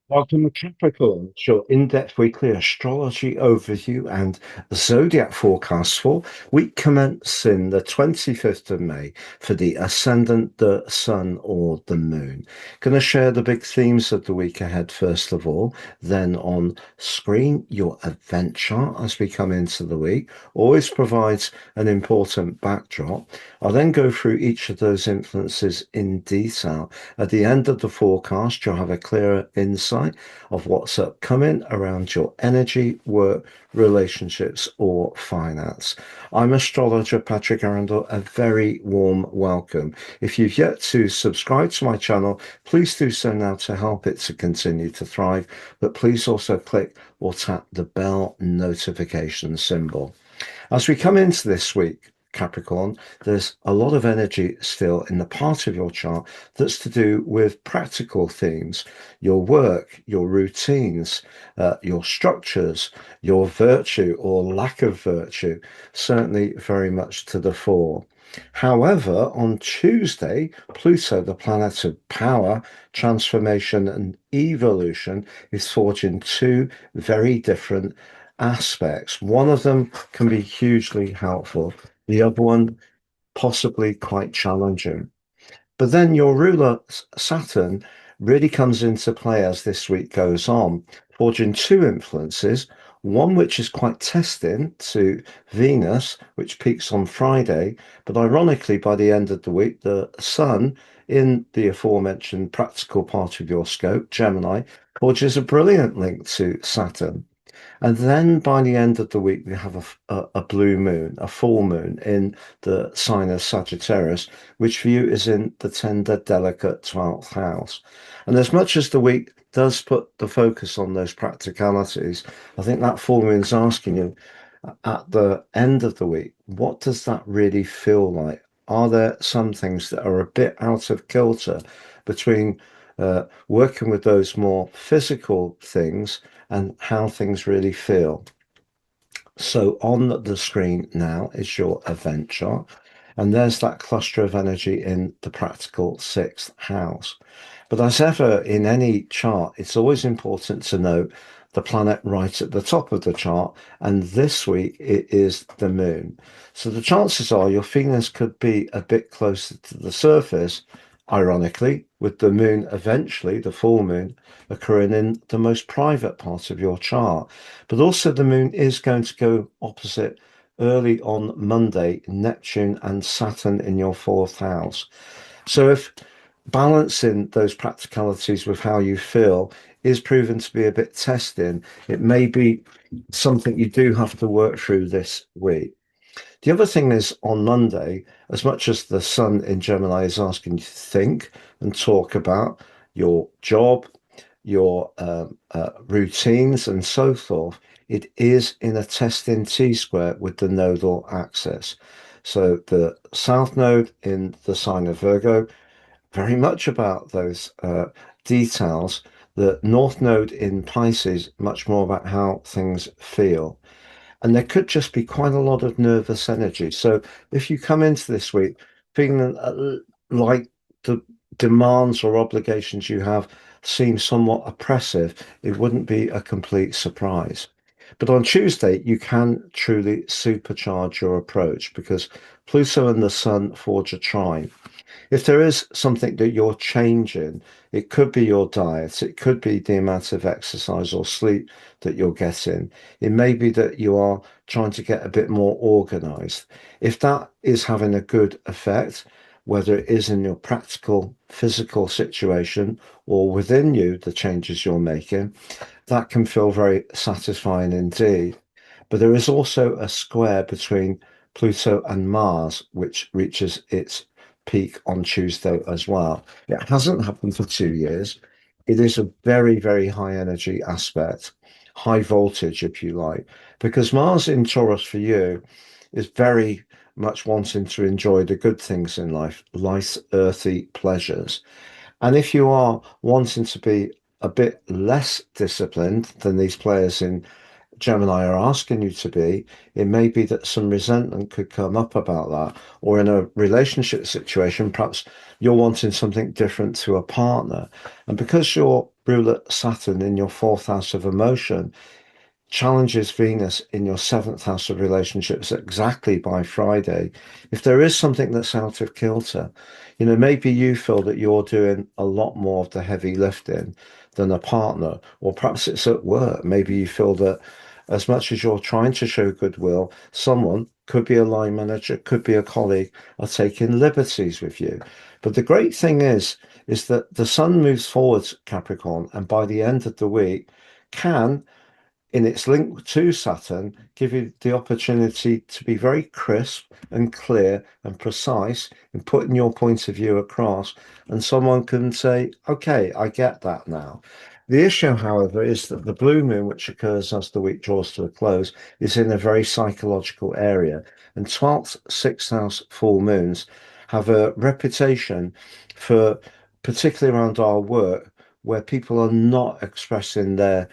Welcome to Capricorn, it's your in-depth weekly astrology overview and zodiac forecast for week commencing the 25th of May for the ascendant, the sun, or the moon. Going to share the big themes of the week ahead, first of all, then on screen, your event chart as we come into the week always provides an important backdrop. I'll then go through each of those influences in detail. At the end of the forecast, you'll have a clearer insight of what's upcoming around your energy, work, relationships, or finance. I'm astrologer Patrick Arundel. A very warm welcome. If you've yet to subscribe to my channel, please do so now to help it to continue to thrive. But please also click or tap the bell notification symbol. As we come into this week, Capricorn, there's a lot of energy still in the part of your chart that's to do with practical themes, your work, your routines, your structures, your virtue or lack of virtue, certainly very much to the fore. However, on Tuesday, Pluto, the planet of power, transformation, and evolution, is forging two very different aspects. One of them can be hugely helpful, the other one possibly quite challenging. But then your ruler, Saturn, really comes into play as this week goes on, forging two influences. One which is quite testing to Venus, which peaks on Friday, but ironically, by the end of the week, the Sun in the aforementioned practical part of your scope, Gemini, forges a brilliant link to Saturn. And then by the end of the week, we have a blue moon, a full moon in the sign of Sagittarius, which for you is in the tender, delicate 12th house. And as much as the week does put the focus on those practicalities, I think that full moon is asking you at the end of the week, what does that really feel like? Are there some things that are a bit out of kilter between working with those more physical things and how things really feel? So on the screen now is your event chart, and there's that cluster of energy in the practical sixth house. But as ever in any chart, it's always important to note the planet right at the top of the chart, and this week it is the moon. So the chances are your feelings could be a bit closer to the surface, ironically, with the moon eventually, the full moon, occurring in the most private part of your chart. But also the moon is going to go opposite early on Monday, Neptune and Saturn in your fourth house. So if balancing those practicalities with how you feel is proven to be a bit testing, it may be something you do have to work through this week. The other thing is on Monday, as much as the sun in Gemini is asking you to think and talk about your job, your routines, and so forth, it is in a testing T square with the nodal axis. So the south node in the sign of Virgo, very much about those details. The north node in Pisces, much more about how things feel. And there could just be quite a lot of nervous energy. So if you come into this week feeling like the demands or obligations you have seem somewhat oppressive, it wouldn't be a complete surprise. But on Tuesday, you can truly supercharge your approach because Pluto and the Sun forge a trine. If there is something that you're changing, it could be your diet, it could be the amount of exercise or sleep that you're getting. It may be that you are trying to get a bit more organized. If that is having a good effect, whether it is in your practical physical situation or within you, the changes you're making, that can feel very satisfying indeed. But there is also a square between Pluto and Mars, which reaches its peak on Tuesday as well. It hasn't happened for 2 years. It is a very, very high energy aspect, high voltage, if you like, because Mars in Taurus for you is very much wanting to enjoy the good things in life, life's earthy pleasures. And if you are wanting to be a bit less disciplined than these players in Gemini are asking you to be, it may be that some resentment could come up about that. Or in a relationship situation, perhaps you're wanting something different to a partner. And because you're ruler Saturn in your fourth house of emotion challenges Venus in your seventh house of relationships exactly by Friday. If there is something that's out of kilter, maybe you feel that you're doing a lot more of the heavy lifting than a partner, or perhaps it's at work. Maybe you feel that as much as you're trying to show goodwill, someone could be a line manager, could be a colleague, are taking liberties with you. But the great thing is that the sun moves forwards, Capricorn, and by the end of the week can in its link to Saturn, give you the opportunity to be very crisp and clear and precise in putting your point of view across. And someone can say, okay, I get that now. The issue, however, is that the blue moon, which occurs as the week draws to a close, is in a very psychological area. And 12th, 6th house full moons have a reputation for, particularly around our work, where people are not expressing their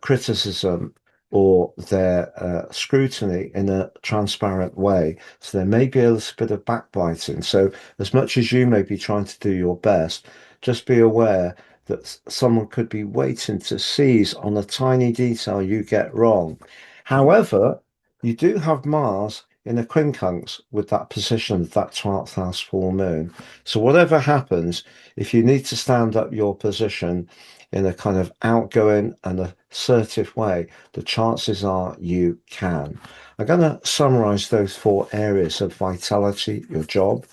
criticism or their scrutiny in a transparent way. So there may be a little bit of backbiting. So as much as you may be trying to do your best, just be aware that someone could be waiting to seize on a tiny detail you get wrong. However, you do have Mars in a quincunx with that position, that 12th house full moon. So whatever happens, if you need to stand up your position in a kind of outgoing and assertive way, the chances are you can. I'm going to summarize those four areas of vitality: your job,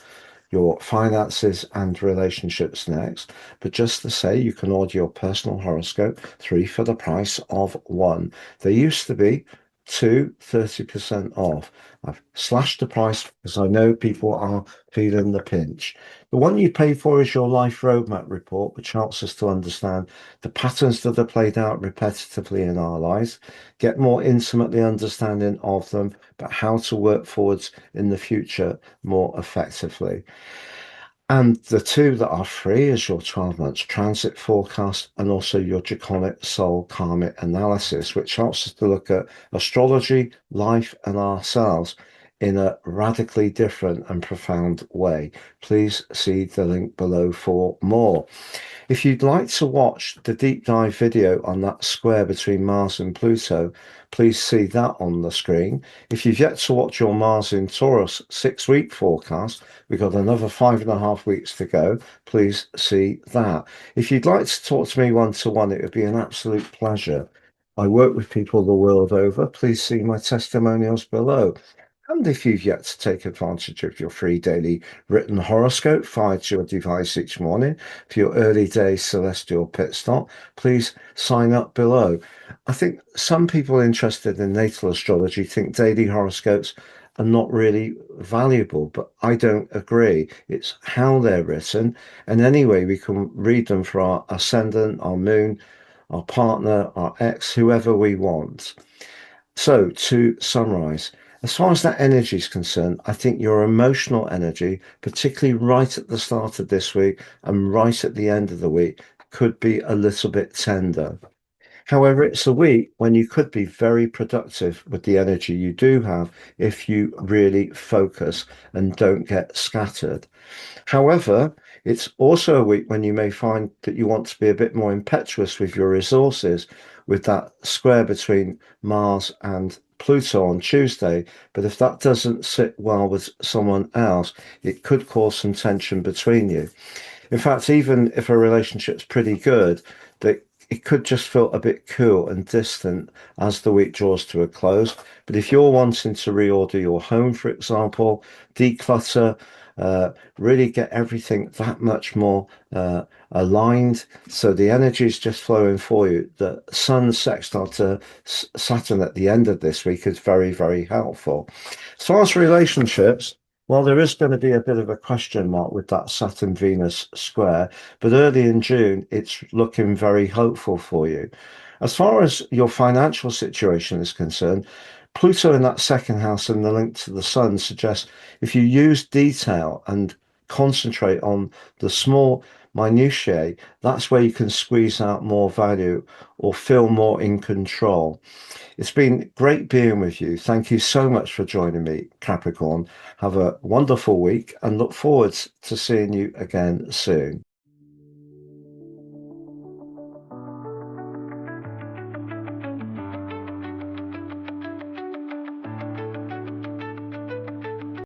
your finances, and relationships next. But just to say, you can order your personal horoscope, 3 for the price of 1. They used to be 30% off. I've slashed the price because I know people are feeling the pinch. The one you pay for is your life roadmap report, which helps us to understand the patterns that are played out repetitively in our lives, get more intimately understanding of them, but how to work forwards in the future more effectively. And the two that are free is your 12 months transit forecast and also your draconic soul karmic analysis, which helps us to look at astrology, life, and ourselves in a radically different and profound way. Please see the link below for more. If you'd like to watch the deep dive video on that square between Mars and Pluto, please see that on the screen. If you've yet to watch your Mars in Taurus 6-week forecast, we've got another 5.5 weeks to go. Please see that. If you'd like to talk to me one-to-one, it would be an absolute pleasure. I work with people the world over. Please see my testimonials below. And if you've yet to take advantage of your free daily written horoscope fired to your device each morning for your early day celestial pit stop, please sign up below. I think some people interested in natal astrology think daily horoscopes are not really valuable, but I don't agree. It's how they're written. And anyway, we can read them for our ascendant, our moon, our partner, our ex, whoever we want. So to summarize, as far as that energy is concerned, I think your emotional energy, particularly right at the start of this week and right at the end of the week, could be a little bit tender. However, it's a week when you could be very productive with the energy you do have if you really focus and don't get scattered. However, it's also a week when you may find that you want to be a bit more impetuous with your resources with that square between Mars and Pluto on Tuesday. But if that doesn't sit well with someone else, it could cause some tension between you. In fact, even if a relationship's pretty good, that it could just feel a bit cool and distant as the week draws to a close. But if you're wanting to reorder your home, for example, declutter, really get everything that much more aligned so the energy is just flowing for you. The Sun sextile to Saturn at the end of this week is very, very helpful. As far as relationships, well, there is going to be a bit of a question mark with that Saturn-Venus square, but early in June, it's looking very hopeful for you. As far as your financial situation is concerned, Pluto in that second house and the link to the sun suggests if you use detail and concentrate on the small minutiae, that's where you can squeeze out more value or feel more in control. It's been great being with you. Thank you so much for joining me, Capricorn. Have a wonderful week and look forward to seeing you again soon.